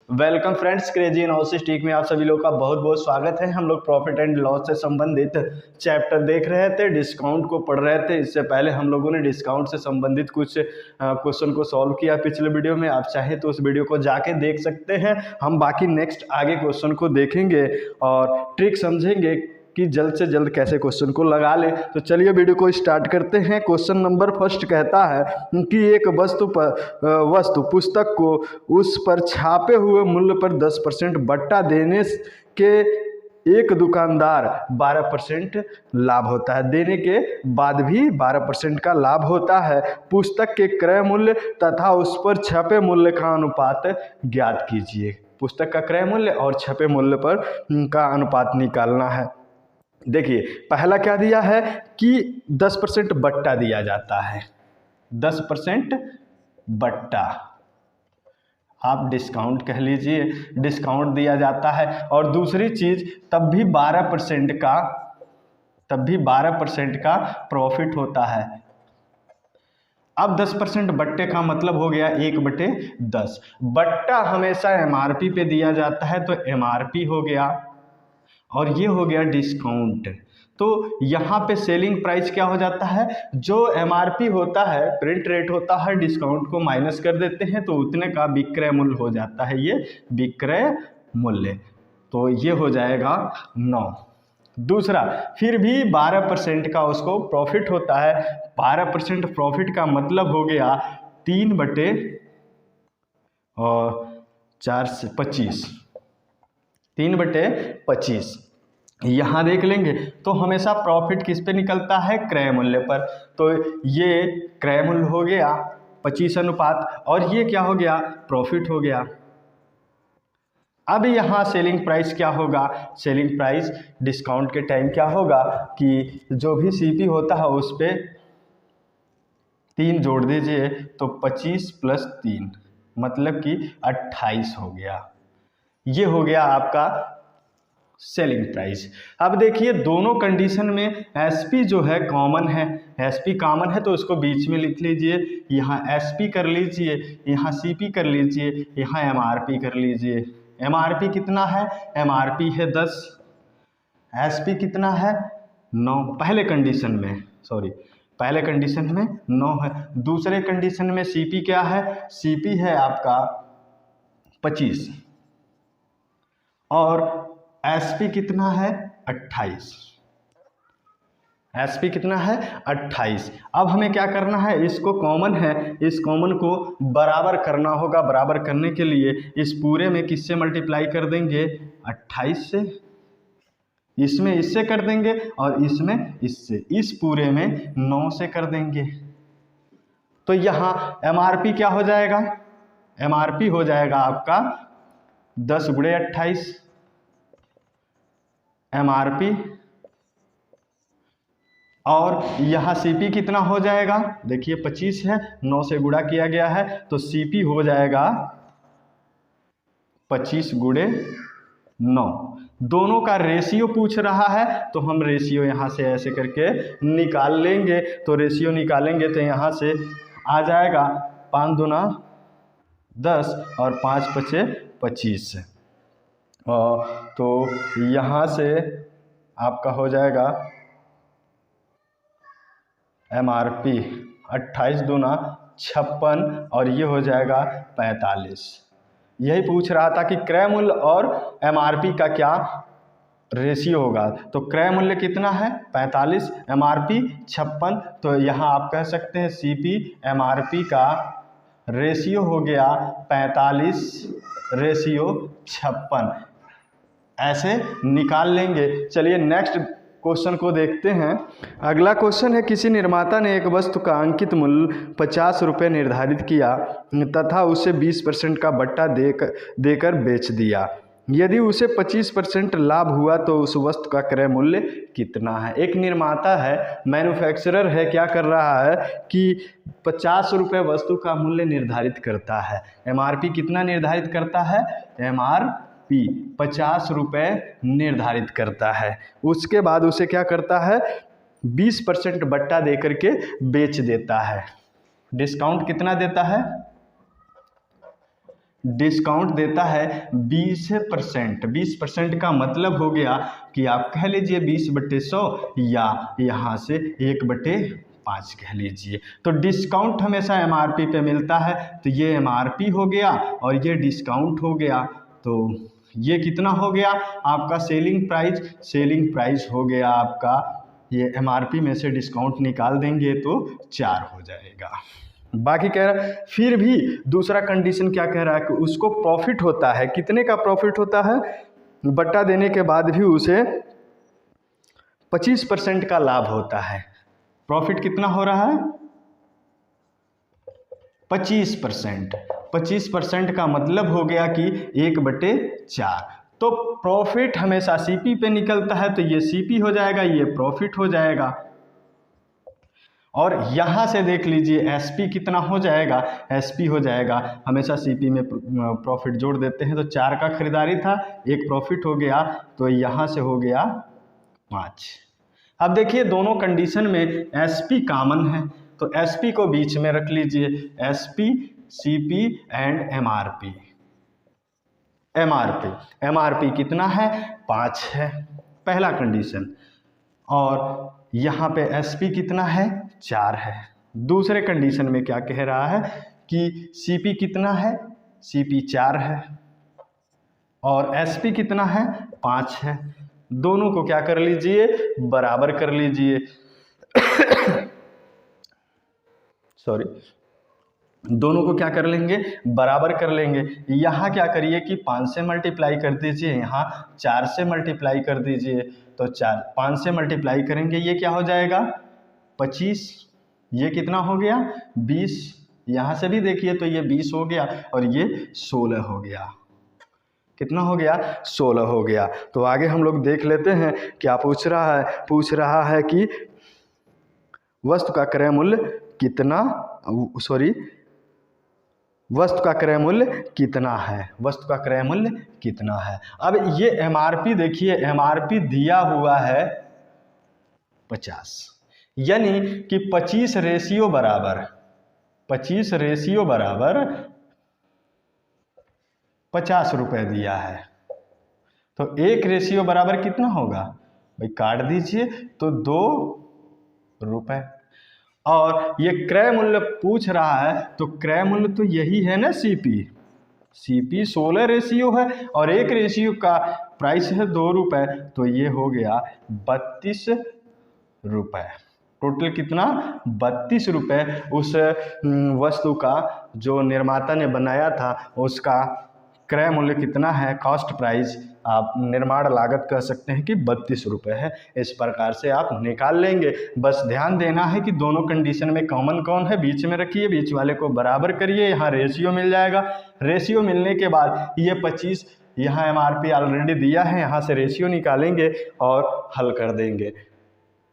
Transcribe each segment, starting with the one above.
Welcome friends, crazy analysis टीक में आप सभी लोग का बहुत बहुत स्वागत है। हम लोग प्रॉफिट एंड लॉस से संबंधित चैप्टर देख रहे थे, डिस्काउंट को पढ़ रहे थे। इससे पहले हम लोगों ने डिस्काउंट से संबंधित कुछ क्वेश्चन को सॉल्व किया पिछले वीडियो में। आप चाहें तो उस वीडियो को जाके देख सकते हैं। हम बाकी नेक्स्ट आगे क्वेश्चन को देखेंगे और ट्रिक समझेंगे कि जल्द से जल्द कैसे क्वेश्चन को लगा ले। तो चलिए वीडियो को स्टार्ट करते हैं। क्वेश्चन नंबर फर्स्ट कहता है कि एक वस्तु पुस्तक को उस पर छापे हुए मूल्य पर 10% बट्टा देने के एक दुकानदार 12% लाभ होता है। देने के बाद भी 12% का लाभ होता है। पुस्तक के क्रय मूल्य तथा उस पर छपे मूल्य का अनुपात ज्ञात कीजिए। पुस्तक का क्रय मूल्य और छपे मूल्य पर का अनुपात निकालना है। देखिए पहला क्या दिया है कि 10% बट्टा दिया जाता है। 10% बट्टा, आप डिस्काउंट कह लीजिए, डिस्काउंट दिया जाता है। और दूसरी चीज तब भी 12% का प्रॉफिट होता है। अब 10% बट्टे का मतलब हो गया 1/10। बट्टा हमेशा एमआरपी पे दिया जाता है, तो एमआरपी हो गया और ये हो गया डिस्काउंट। तो यहाँ पे सेलिंग प्राइस क्या हो जाता है, जो एमआरपी होता है, प्रिंट रेट होता है, डिस्काउंट को माइनस कर देते हैं तो उतने का विक्रय मूल्य हो जाता है, ये विक्रय मूल्य। तो ये हो जाएगा 9। दूसरा, फिर भी 12% का उसको प्रॉफिट होता है। 12% प्रॉफिट का मतलब हो गया 3/25। 3/25 यहाँ देख लेंगे तो हमेशा प्रॉफिट किस पे निकलता है, क्रय मूल्य पर। तो ये क्रय मूल्य हो गया 25 अनुपात और ये क्या हो गया, प्रॉफिट हो गया। अब यहाँ सेलिंग प्राइस क्या होगा, सेलिंग प्राइस डिस्काउंट के टाइम क्या होगा कि जो भी सीपी होता है उस पे 3 जोड़ दीजिए तो 25 + 3 मतलब कि 28 हो गया। ये हो गया आपका सेलिंग प्राइस। अब देखिए दोनों कंडीशन में एसपी जो है कॉमन है। एसपी कॉमन है तो इसको बीच में लिख लीजिए। यहाँ एसपी कर लीजिए, यहाँ सीपी कर लीजिए, यहाँ एमआरपी कर लीजिए। एमआरपी कितना है, एमआरपी है 10, एसपी कितना है 9। पहले कंडीशन में 9 है। दूसरे कंडीशन में सीपी क्या है, सीपी है आपका 25 और एसपी कितना है 28। एसपी कितना है 28। अब हमें क्या करना है, इसको कॉमन है, इस कॉमन को बराबर करना होगा। बराबर करने के लिए इस पूरे में किससे मल्टीप्लाई कर देंगे, 28 से। इसमें इससे कर देंगे और इसमें इससे, इस पूरे में 9 से कर देंगे। तो यहाँ एमआरपी क्या हो जाएगा, एमआरपी हो जाएगा आपका 10 × 28 एमआरपी। और यहाँ सीपी कितना हो जाएगा, देखिए 25 है, 9 से गुणा किया गया है तो सीपी हो जाएगा 25 × 9। दोनों का रेशियो पूछ रहा है तो हम रेशियो यहाँ से ऐसे करके निकाल लेंगे। तो रेशियो निकालेंगे तो यहाँ से आ जाएगा 5 दूना 10 और 5 × 25। तो यहाँ से आपका हो जाएगा एमआरपी 28 दूना 56 और ये हो जाएगा 45। यही पूछ रहा था कि क्रय मूल्य और एमआरपी का क्या रेशियो होगा। तो क्रय मूल्य कितना है 45, एमआरपी 56। तो यहाँ आप कह सकते हैं सीपी एमआरपी का रेशियो हो गया 45:56। ऐसे निकाल लेंगे। चलिए नेक्स्ट क्वेश्चन को देखते हैं। अगला क्वेश्चन है, किसी निर्माता ने एक वस्तु का अंकित मूल्य 50 रुपये निर्धारित किया तथा उसे 20% का बट्टा देकर बेच दिया। यदि उसे 25% लाभ हुआ तो उस वस्तु का क्रय मूल्य कितना है। एक निर्माता है, मैन्युफैक्चरर है, क्या कर रहा है कि 50 रुपये वस्तु का मूल्य निर्धारित करता है। एमआरपी कितना निर्धारित करता है, एमआरपी 50 रुपये निर्धारित करता है। उसके बाद उसे क्या करता है, 20% बट्टा दे करके बेच देता है। डिस्काउंट कितना देता है, डिस्काउंट देता है 20%। 20% का मतलब हो गया कि आप कह लीजिए 20/100 या यहाँ से 1/5 कह लीजिए। तो डिस्काउंट हमेशा MRP पे मिलता है, तो ये MRP हो गया और ये डिस्काउंट हो गया। तो ये कितना हो गया आपका सेलिंग प्राइस? सेलिंग प्राइस हो गया आपका, ये MRP में से डिस्काउंट निकाल देंगे तो 4 हो जाएगा। बाकी कह रहा है, फिर भी दूसरा कंडीशन क्या कह रहा है कि उसको प्रॉफिट होता है। कितने का प्रॉफिट होता है? बट्टा देने के बाद भी उसे 25% का लाभ होता है। प्रॉफिट कितना हो रहा है? 25%। 25% का मतलब हो गया कि 1/4। तो प्रॉफिट हमेशा CP पे निकलता है, तो ये CP हो जाएगा, ये प्रॉफिट हो जाएगा। और यहाँ से देख लीजिए SP कितना हो जाएगा? SP हो जाएगा, हमेशा CP में प्रॉफिट जोड़ देते हैं। तो 4 का खरीदारी था, 1 प्रॉफिट हो गया, तो यहाँ से हो गया 5। अब देखिए दोनों कंडीशन में SP कॉमन है, तो SP को बीच में रख लीजिए। SP, CP and MRP। MRP कितना है? 5 है, पहला कंडीशन। और यहाँ पे SP कितना है? 4 है। दूसरे कंडीशन में क्या कह रहा है कि CP कितना है? CP 4 है और SP कितना है? 5 है। दोनों को क्या कर लीजिए? बराबर कर लीजिए। सॉरी, दोनों को क्या कर लेंगे? बराबर कर लेंगे। यहाँ क्या करिए कि 5 से मल्टीप्लाई कर दीजिए, यहाँ 4 से मल्टीप्लाई कर दीजिए। तो 5 से मल्टीप्लाई करेंगे, ये क्या हो जाएगा? 25। ये कितना हो गया? 20। यहाँ से भी देखिए तो ये 20 हो गया और ये 16 हो गया। कितना हो गया? 16 हो गया। तो आगे हम लोग देख लेते हैं क्या पूछ रहा है। पूछ रहा है कि वस्तु का क्रय मूल्य कितना, वस्तु का क्रय मूल्य कितना है? वस्तु का क्रय मूल्य कितना है? अब ये MRP देखिए, MRP दिया हुआ है 50, यानी कि 25 रेशियो बराबर 50 रुपए दिया है। तो 1 रेशियो बराबर कितना होगा भाई? काट दीजिए तो 2 रुपए। और ये क्रय मूल्य पूछ रहा है, तो क्रय मूल्य तो यही है ना, CP 16 रेशियो है और 1 रेशियो का प्राइस है 2 रुपए, तो ये हो गया 32 रुपए। टोटल कितना? 32 रुपए उस वस्तु का जो निर्माता ने बनाया था उसका क्रय मूल्य कितना है? कॉस्ट प्राइस, आप निर्माण लागत कह सकते हैं कि 32 रुपये है। इस प्रकार से आप निकाल लेंगे। बस ध्यान देना है कि दोनों कंडीशन में कॉमन कौन है, बीच में रखिए, बीच वाले को बराबर करिए, यहाँ रेशियो मिल जाएगा। रेशियो मिलने के बाद ये 25, यहाँ MRP ऑलरेडी दिया है, यहाँ से रेशियो निकालेंगे और हल कर देंगे।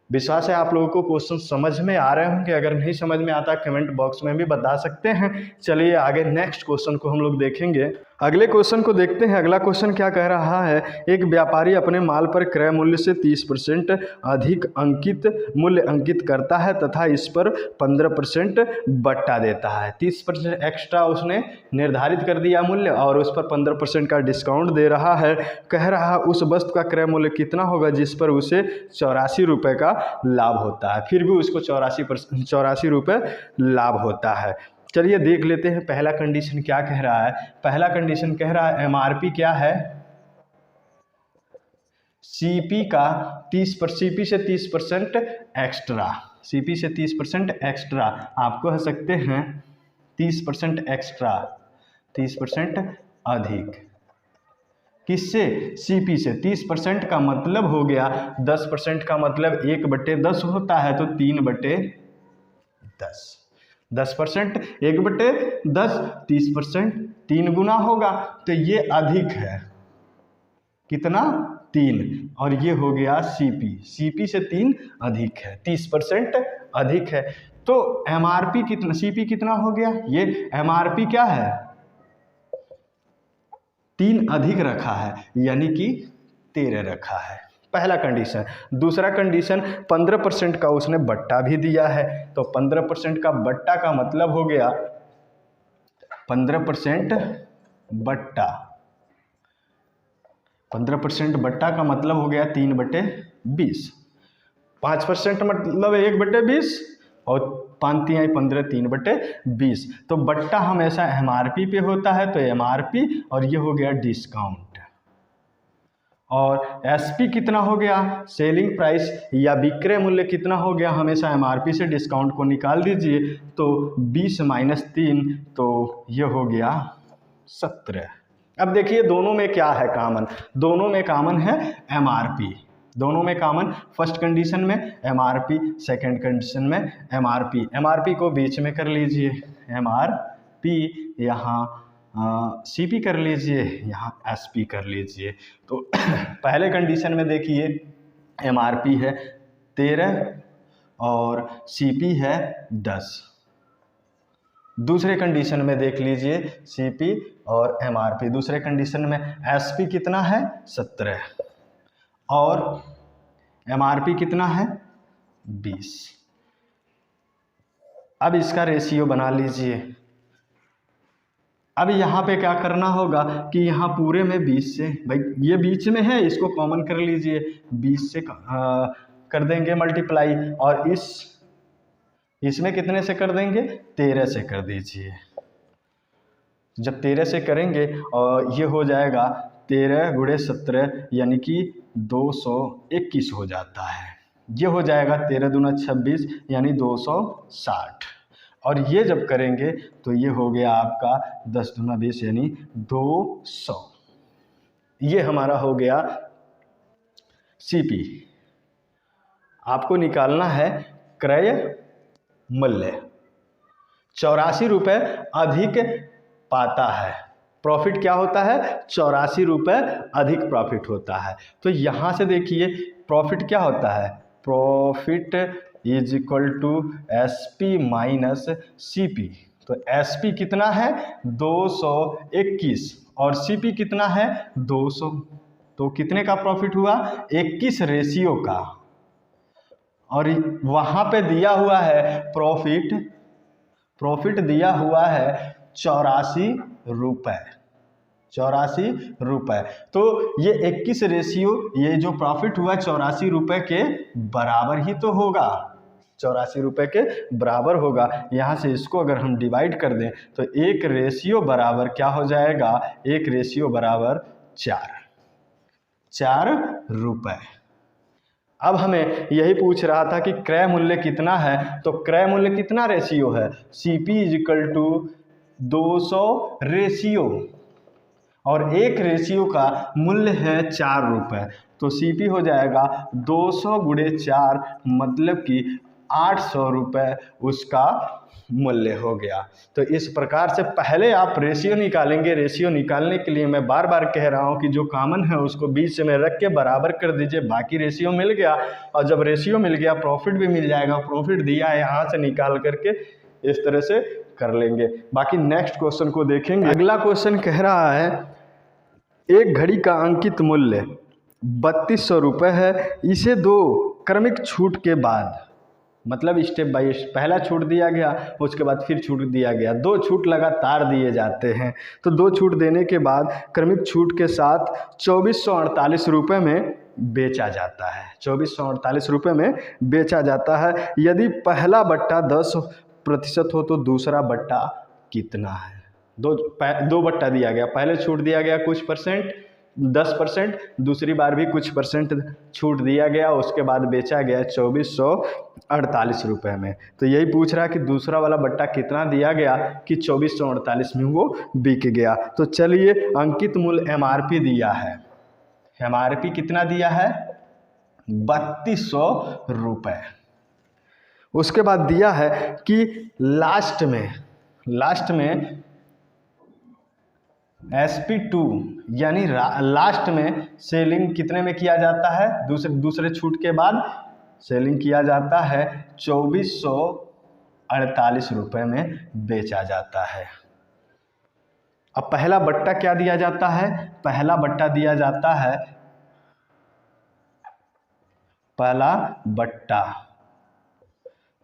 विश्वास है आप लोगों को क्वेश्चन समझ में आ रहे होंगे। अगर नहीं समझ में आता कमेंट बॉक्स में भी बता सकते हैं। चलिए आगे नेक्स्ट क्वेश्चन को हम लोग देखेंगे। अगले क्वेश्चन को देखते हैं। अगला क्वेश्चन क्या कह रहा है? एक व्यापारी अपने माल पर क्रय मूल्य से 30% अधिक अंकित मूल्य अंकित करता है तथा इस पर 15% बट्टा देता है। 30% एक्स्ट्रा उसने निर्धारित कर दिया मूल्य और उस पर 15% का डिस्काउंट दे रहा है। कह रहा है उस वस्तु का क्रय मूल्य कितना होगा जिस पर उसे 84 रुपये का लाभ होता है। फिर भी उसको 84 रुपये लाभ होता है। चलिए देख लेते हैं पहला कंडीशन क्या कह रहा है। पहला कंडीशन कह रहा है MRP क्या है? CP से 30% एक्स्ट्रा, CP से 30% एक्स्ट्रा, आप कह सकते हैं 30% एक्स्ट्रा, 30% अधिक। किससे? CP से। 30% का मतलब हो गया 10% का मतलब 1/10 होता है, तो 3/10। 10% 1/10, 30% 3 गुना होगा, तो ये अधिक है। कितना? 3। और ये हो गया CP से 3 अधिक है, 30% अधिक है। तो MRP कितना, CP कितना हो गया? ये MRP क्या है? 3 अधिक रखा है, यानी कि 13 रखा है। पहला कंडीशन। दूसरा कंडीशन 15% का उसने बट्टा भी दिया है, तो 15% का बट्टा का मतलब हो गया 15% बट्टा, 15% बट्टा का मतलब हो गया 3/20, 5% मतलब 1/20 और 5 तिहाई 15, 3/20। तो बट्टा हमेशा MRP पे होता है, तो MRP, और ये हो गया डिस्काउंट। और SP कितना हो गया, सेलिंग प्राइस या विक्रय मूल्य कितना हो गया, हमेशा MRP से डिस्काउंट को निकाल दीजिए, तो 20 - 3, तो ये हो गया 17। अब देखिए दोनों में क्या है कॉमन, दोनों में कॉमन है MRP, दोनों में कॉमन, फर्स्ट कंडीशन में MRP, सेकंड कंडीशन में MRP। MRP को बीच में कर लीजिए, MRP, यहाँ CP कर लीजिए, यहाँ SP कर लीजिए। तो पहले कंडीशन में देखिए MRP है 13 और CP है 10। दूसरे कंडीशन में देख लीजिए CP और MRP। दूसरे कंडीशन में SP कितना है 17 और MRP कितना है 20। अब इसका रेशियो बना लीजिए। अब यहाँ पे क्या करना होगा कि यहाँ पूरे में 20 से, भाई ये बीच में है, इसको कॉमन कर लीजिए, 20 से कर देंगे मल्टीप्लाई, और इसमें कितने से कर देंगे, 13 से कर दीजिए। जब 13 से करेंगे और ये हो जाएगा 13 × 17 यानी कि 221 हो जाता है। ये हो जाएगा 13 दूना 26 यानी 260। और ये जब करेंगे तो ये हो गया आपका 10 दूना 20 यानी 200। ये हमारा हो गया CP। आपको निकालना है क्रय मूल्य। 84 रुपये अधिक पाता है, प्रॉफिट क्या होता है, 84 रुपये अधिक प्रॉफिट होता है। तो यहाँ से देखिए प्रॉफिट क्या होता है, प्रॉफिट = SP - CP। तो SP कितना है 221 और CP कितना है 200। तो कितने का प्रॉफिट हुआ, 21 रेशियो का। और वहाँ पे दिया हुआ है प्रॉफिट दिया हुआ है 84 रुपये, 84 रुपये। तो ये 21 रेशियो, ये जो प्रॉफिट हुआ 84 रुपये के बराबर ही तो होगा, 84 रुपये के बराबर होगा। यहाँ से इसको अगर हम डिवाइड कर दें तो 1 रेशियो बराबर क्या हो जाएगा, 1 रेशियो बराबर 4 रुपये। अब हमें यही पूछ रहा था कि क्रय मूल्य कितना है, तो क्रय मूल्य कितना रेशियो है, CP = 200 रेशियो, और 1 रेशियो का मूल्य है 4 रुपये। तो CP हो जाएगा 200 × 4 मतलब कि 800 रुपये उसका मूल्य हो गया। तो इस प्रकार से पहले आप रेशियो निकालेंगे। रेशियो निकालने के लिए मैं बार बार कह रहा हूँ कि जो कॉमन है उसको बीच में रख के बराबर कर दीजिए, बाकी रेशियो मिल गया। और जब रेशियो मिल गया प्रॉफिट भी मिल जाएगा, प्रॉफिट दिया है यहाँ से निकाल करके इस तरह से कर लेंगे। बाकी नेक्स्ट क्वेश्चन को देखेंगे। अगला क्वेश्चन कह रहा है एक घड़ी का अंकित मूल्य 3200 रुपये है, इसे 2 क्रमिक छूट के बाद, मतलब स्टेप बाय स्टेप, पहला छूट दिया गया उसके बाद फिर छूट दिया गया, 2 छूट लगातार दिए जाते हैं। तो 2 छूट देने के बाद क्रमिक छूट के साथ 2448 रुपये में बेचा जाता है, 2448 रुपये में बेचा जाता है। यदि पहला बट्टा 10% हो तो दूसरा बट्टा कितना है। 2 बट्टा दिया गया, पहले छूट दिया गया कुछ परसेंट 10%, दूसरी बार भी कुछ परसेंट छूट दिया गया, उसके बाद बेचा गया 2448 रुपये में। तो यही पूछ रहा है कि दूसरा वाला बट्टा कितना दिया गया कि 2448 में वो बिक गया। तो चलिए अंकित मूल्य MRP दिया है, MRP कितना दिया है 3200 रुपये। उसके बाद दिया है कि लास्ट में SP2 यानी लास्ट में सेलिंग कितने में किया जाता है, दूसरे छूट के बाद सेलिंग किया जाता है 2448 रुपये में बेचा जाता है। अब पहला बट्टा क्या दिया जाता है, पहला बट्टा दिया जाता है, पहला बट्टा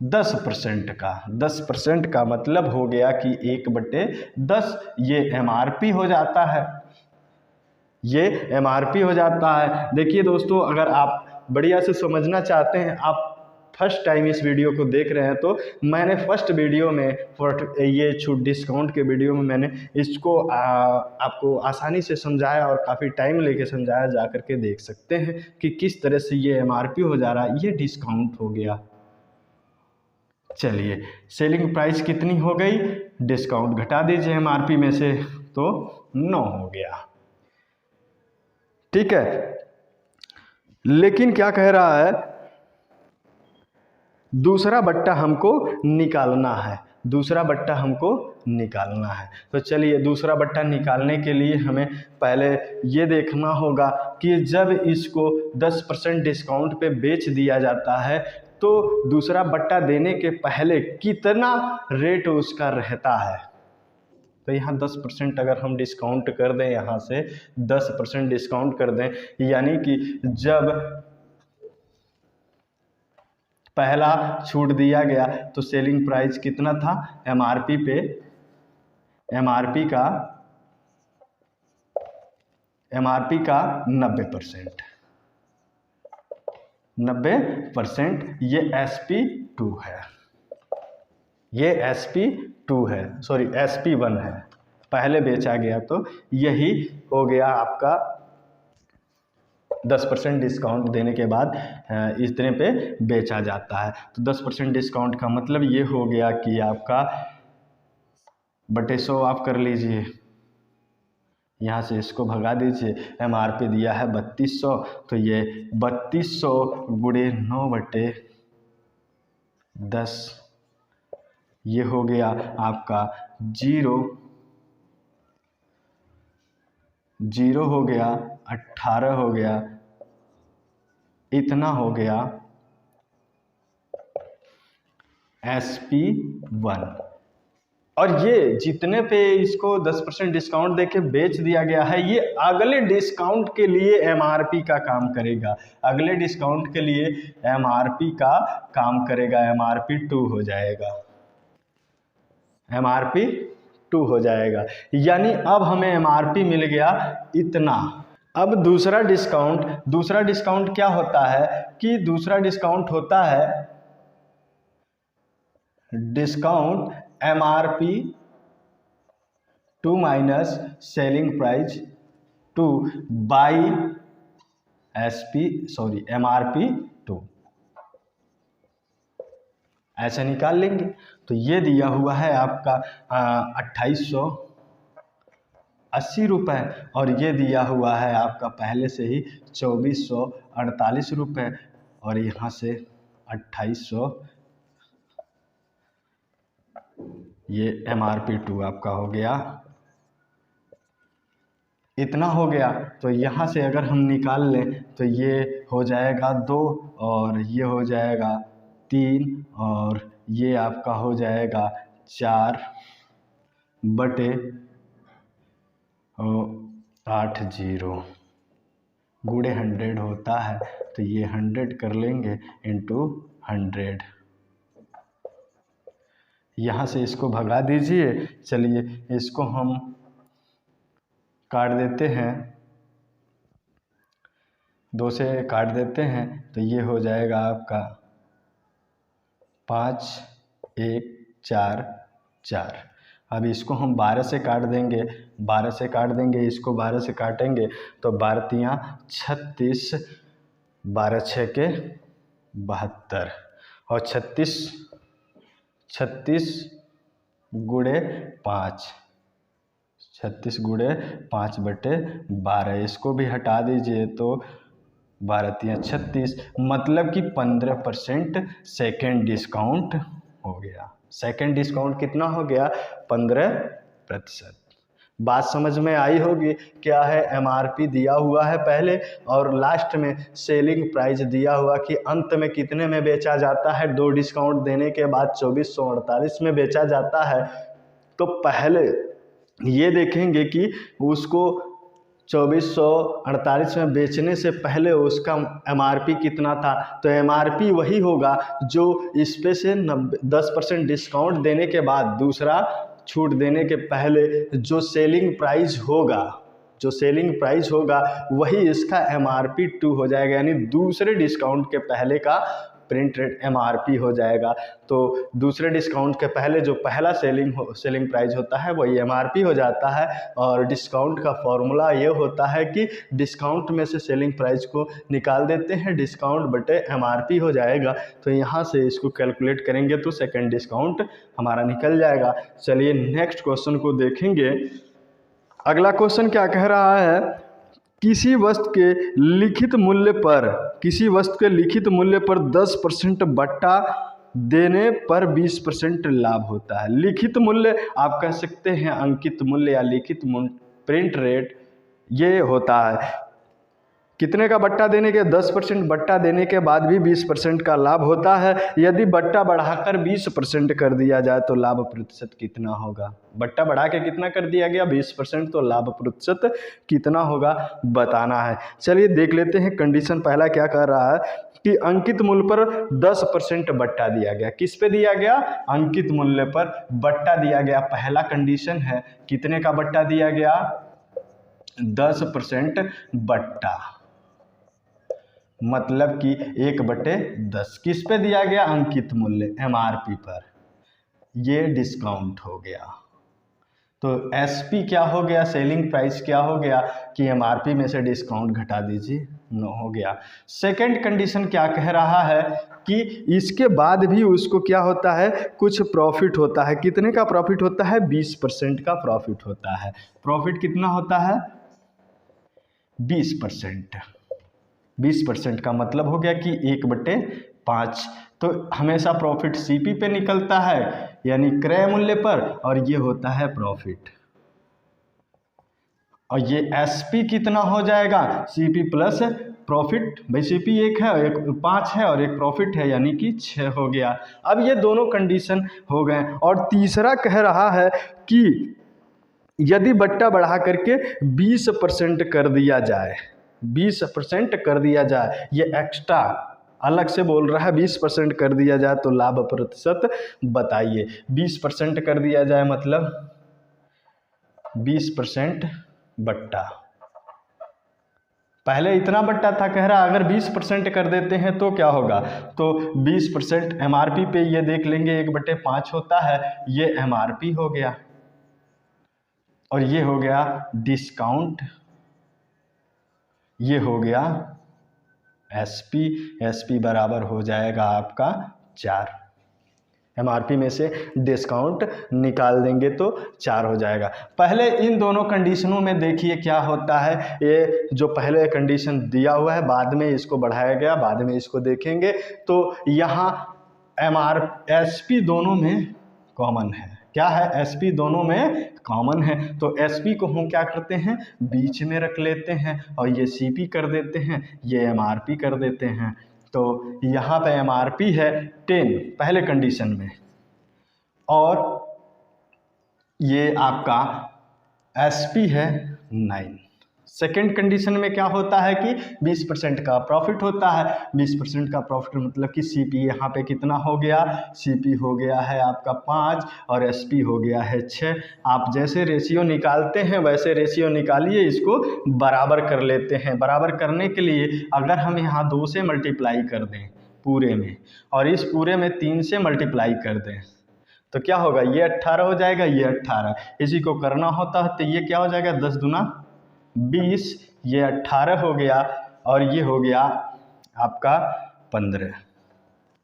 10% का। 10% का मतलब हो गया कि 1/10 ये MRP हो जाता है, ये MRP हो जाता है। देखिए दोस्तों, अगर आप बढ़िया से समझना चाहते हैं, आप फर्स्ट टाइम इस वीडियो को देख रहे हैं, तो मैंने फर्स्ट वीडियो में ये छूट डिस्काउंट के वीडियो में मैंने इसको आपको आसानी से समझाया और काफ़ी टाइम लेके समझाया, जा करके देख सकते हैं कि किस तरह से ये MRP हो जा रहा है, ये डिस्काउंट हो गया। चलिए, सेलिंग प्राइस कितनी हो गई, डिस्काउंट घटा दीजिए MRP में से, तो 9 हो गया। ठीक है, लेकिन क्या कह रहा है, दूसरा बट्टा हमको निकालना है, दूसरा बट्टा हमको निकालना है। तो चलिए, दूसरा बट्टा निकालने के लिए हमें पहले ये देखना होगा कि जब इसको 10% डिस्काउंट पे बेच दिया जाता है तो दूसरा बट्टा देने के पहले कितना रेट उसका रहता है। तो यहाँ 10% अगर हम डिस्काउंट कर दें, यहाँ से 10% डिस्काउंट कर दें, यानी कि जब पहला छूट दिया गया तो सेलिंग प्राइस कितना था, MRP पे, MRP का 90%, 90% ये SP2 है, ये SP2 है, सॉरी SP1 है, पहले बेचा गया तो यही हो गया आपका 10% डिस्काउंट देने के बाद इतने पे बेचा जाता है। तो 10% डिस्काउंट का मतलब ये हो गया कि आपका बटे 100 आप कर लीजिए, यहाँ से इसको भगा दीजिए, MRP दिया है 3200, तो ये 3200 गुणे 9/10, ये हो गया आपका 0 हो गया, 18 हो गया, इतना हो गया SP1। और ये जितने पे इसको 10% डिस्काउंट देके बेच दिया गया है, ये अगले डिस्काउंट के लिए MRP का काम करेगा, अगले डिस्काउंट के लिए MRP का काम करेगा, MRP2 हो जाएगा, MRP2 हो जाएगा। यानी अब हमें MRP मिल गया इतना। अब दूसरा डिस्काउंट क्या होता है कि दूसरा डिस्काउंट होता है discount MRP2 minus selling price 2 by MRP2, ऐसा निकाल लेंगे। तो ये दिया हुआ है आपका 2880 रुपये, और ये दिया हुआ है आपका पहले से ही 2448 रुपये, और यहाँ से 2800, ये MRP2 आपका हो गया, इतना हो गया। तो यहाँ से अगर हम निकाल लें तो ये हो जाएगा 2, और ये हो जाएगा 3, और ये आपका हो जाएगा 4/80 गुणे 100 होता है, तो ये 100 कर लेंगे इंटू 100, यहाँ से इसको भगा दीजिए। चलिए, इसको हम काट देते हैं, 2 से काट देते हैं, तो ये हो जाएगा आपका 5, 1, 4, 4। अब इसको हम 12 से काट देंगे, 12 से काट देंगे, इसको 12 से काटेंगे तो 12 तियाँ 36, 12 6 के 72, और 36 गुणे 5, 36 गुणे 5/12, इसको भी हटा दीजिए तो 12 तियाँ 36, मतलब कि 15% सेकेंड डिस्काउंट हो गया। सेकेंड डिस्काउंट कितना हो गया, 15%। बात समझ में आई होगी, क्या है, MRP दिया हुआ है पहले, और लास्ट में सेलिंग प्राइस दिया हुआ कि अंत में कितने में बेचा जाता है, 2 डिस्काउंट देने के बाद 2448 में बेचा जाता है। तो पहले ये देखेंगे कि उसको 2448 में बेचने से पहले उसका MRP कितना था, तो MRP वही होगा जो इस पे से 10% डिस्काउंट देने के बाद, दूसरा छूट देने के पहले जो सेलिंग प्राइस होगा वही इसका MRP 2 हो जाएगा, यानी दूसरे डिस्काउंट के पहले का प्रिंट रेट MRP हो जाएगा। तो दूसरे डिस्काउंट के पहले जो पहला सेलिंग प्राइस होता है वही MRP हो जाता है। और डिस्काउंट का फॉर्मूला ये होता है कि डिस्काउंट में से सेलिंग प्राइस को निकाल देते हैं, डिस्काउंट बटे MRP हो जाएगा। तो यहाँ से इसको कैलकुलेट करेंगे तो सेकंड डिस्काउंट हमारा निकल जाएगा। चलिए नेक्स्ट क्वेश्चन को देखेंगे। अगला क्वेश्चन क्या कह रहा है, किसी वस्तु के लिखित मूल्य पर 10% बट्टा देने पर 20% लाभ होता है। लिखित मूल्य आप कह सकते हैं अंकित मूल्य या लिखित प्रिंट रेट, ये होता है कितने का बट्टा देने के 10% बट्टा देने के बाद भी 20% का लाभ होता है। यदि बट्टा बढ़ाकर 20% कर दिया जाए तो लाभ प्रतिशत कितना होगा। बट्टा बढ़ा के कितना कर दिया गया 20%, तो लाभ प्रतिशत कितना होगा बताना है। चलिए देख लेते हैं कंडीशन पहला क्या कर रहा है कि अंकित मूल्य पर 10% बट्टा दिया गया। किस पे दिया गया, अंकित मूल्य पर बट्टा दिया गया। पहला कंडीशन है कितने का बट्टा दिया गया, 10% बट्टा, मतलब कि 1/10 किस पे दिया गया, अंकित मूल्य MRP पर, ये डिस्काउंट हो गया। तो SP क्या हो गया, सेलिंग प्राइस क्या हो गया कि MRP में से डिस्काउंट घटा दीजिए, 9 हो गया। सेकंड कंडीशन क्या कह रहा है कि इसके बाद भी उसको क्या होता है, कुछ प्रॉफिट होता है। कितने का प्रॉफिट होता है, 20% का प्रॉफिट होता है। प्रॉफिट कितना होता है, 20%। 20% का मतलब हो गया कि 1/5। तो हमेशा प्रॉफिट CP पे निकलता है, यानी क्रय मूल्य पर, और ये होता है प्रॉफिट। और ये SP कितना हो जाएगा, CP प्लस प्रॉफिट। भाई CP 1 है, एक 5 है और एक प्रॉफिट है, यानी कि 6 हो गया। अब ये दोनों कंडीशन हो गए। और तीसरा कह रहा है कि यदि बट्टा बढ़ा करके 20% कर दिया जाए, 20% कर दिया जाए, ये एक्स्ट्रा अलग से बोल रहा है, 20% कर दिया जाए तो लाभ प्रतिशत बताइए। 20% कर दिया जाए मतलब 20% बट्टा, पहले इतना बट्टा था, कह रहा अगर 20% कर देते हैं तो क्या होगा, तो 20% MRP पे ये देख लेंगे 1/5 होता है, ये MRP हो गया और ये हो गया डिस्काउंट, ये हो गया SP बराबर हो जाएगा आपका 4। MRP में से डिस्काउंट निकाल देंगे तो 4 हो जाएगा। पहले इन दोनों कंडीशनों में देखिए क्या होता है, ये जो पहले कंडीशन दिया हुआ है बाद में इसको बढ़ाया गया, बाद में इसको देखेंगे। तो यहाँ SP दोनों में कॉमन है। क्या है, SP दोनों में कॉमन है। तो SP को हम क्या करते हैं, बीच में रख लेते हैं और ये CP कर देते हैं, ये MRP कर देते हैं। तो यहाँ पे MRP है 10 पहले कंडीशन में, और ये आपका SP है 9। सेकेंड कंडीशन में क्या होता है कि 20% का प्रॉफिट होता है। 20% का प्रॉफिट मतलब कि CP यहाँ पे कितना हो गया, CP हो गया है आपका 5 और SP हो गया है 6। आप जैसे रेशियो निकालते हैं वैसे रेशियो निकालिए, इसको बराबर कर लेते हैं। बराबर करने के लिए अगर हम यहाँ 2 से मल्टीप्लाई कर दें पूरे में, और इस पूरे में 3 से मल्टीप्लाई कर दें, तो क्या होगा, ये 18 हो जाएगा, ये 18। इसी को करना होता है तो ये क्या हो जाएगा, 10 दूना 20, ये 18 हो गया और ये हो गया आपका 15।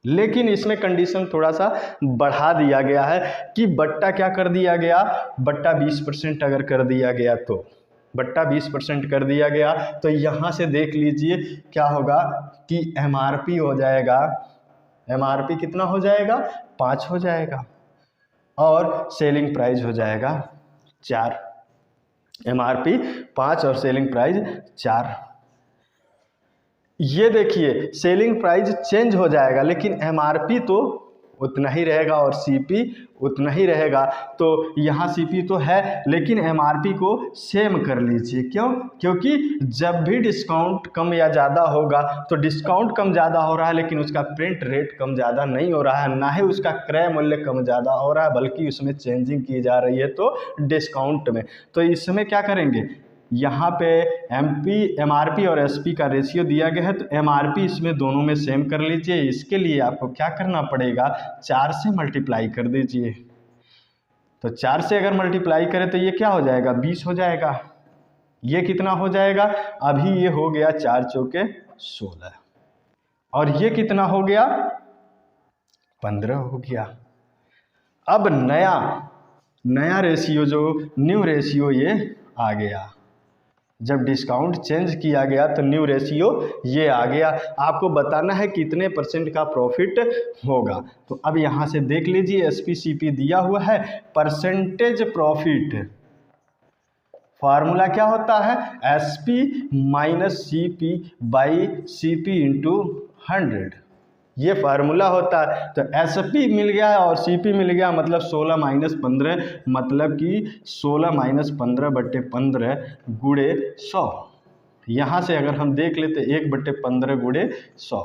लेकिन इसमें कंडीशन थोड़ा सा बढ़ा दिया गया है कि बट्टा क्या कर दिया गया, बट्टा 20% अगर कर दिया गया तो, बट्टा 20% कर दिया गया तो यहाँ से देख लीजिए क्या होगा कि MRP हो जाएगा, MRP कितना हो जाएगा, 5 हो जाएगा और सेलिंग प्राइस हो जाएगा 4। MRP 5 और सेलिंग प्राइस 4। ये देखिए सेलिंग प्राइस चेंज हो जाएगा लेकिन MRP तो उतना ही रहेगा और CP उतना ही रहेगा। तो यहाँ CP तो है लेकिन MRP को सेम कर लीजिए। क्यों? क्योंकि जब भी डिस्काउंट कम या ज़्यादा होगा तो डिस्काउंट कम ज़्यादा हो रहा है लेकिन उसका प्रिंट रेट कम ज़्यादा नहीं हो रहा है, ना ही उसका क्रय मूल्य कम ज़्यादा हो रहा है, बल्कि उसमें चेंजिंग की जा रही है तो डिस्काउंट में। तो इसमें क्या करेंगे, यहाँ पे MRP और SP का रेशियो दिया गया है तो MRP इसमें दोनों में सेम कर लीजिए। इसके लिए आपको क्या करना पड़ेगा, 4 से मल्टीप्लाई कर दीजिए। तो 4 से अगर मल्टीप्लाई करें तो ये क्या हो जाएगा, 20 हो जाएगा। ये कितना हो जाएगा, अभी ये हो गया 4 चौके 16 और ये कितना हो गया, 15 हो गया। अब नया रेशियो जो न्यू रेशियो ये आ गया। जब डिस्काउंट चेंज किया गया तो न्यू रेशियो ये आ गया। आपको बताना है कितने % का प्रॉफिट होगा। तो अब यहाँ से देख लीजिए, SP CP दिया हुआ है, परसेंटेज प्रॉफिट फार्मूला क्या होता है, SP minus CP by CP into 100, ये फार्मूला होता है। तो SP मिल गया और CP मिल गया, मतलब 16 माइनस 15, मतलब कि 16 माइनस 15/15 गुणे 100। यहाँ से अगर हम देख लेते 1/15 गुणे 100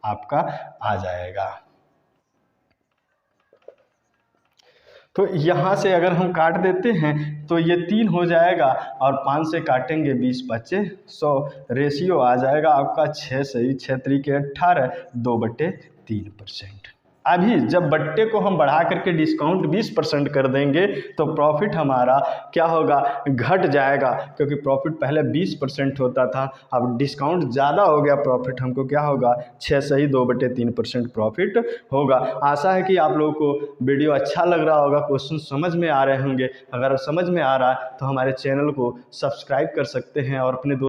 आपका आ जाएगा। तो यहाँ से अगर हम काट देते हैं तो ये 3 हो जाएगा और 5 से काटेंगे 20 बचे 100, रेशियो आ जाएगा आपका 6 सही 6 त्रिके 18, 2/3%। अभी जब बट्टे को हम बढ़ा करके डिस्काउंट 20% कर देंगे तो प्रॉफिट हमारा क्या होगा, घट जाएगा, क्योंकि प्रॉफिट पहले 20% होता था, अब डिस्काउंट ज़्यादा हो गया, प्रॉफिट हमको क्या होगा, 6 सही 2/3% प्रॉफिट होगा। आशा है कि आप लोगों को वीडियो अच्छा लग रहा होगा, क्वेश्चन समझ में आ रहे होंगे। अगर समझ में आ रहा है तो हमारे चैनल को सब्सक्राइब कर सकते हैं और अपने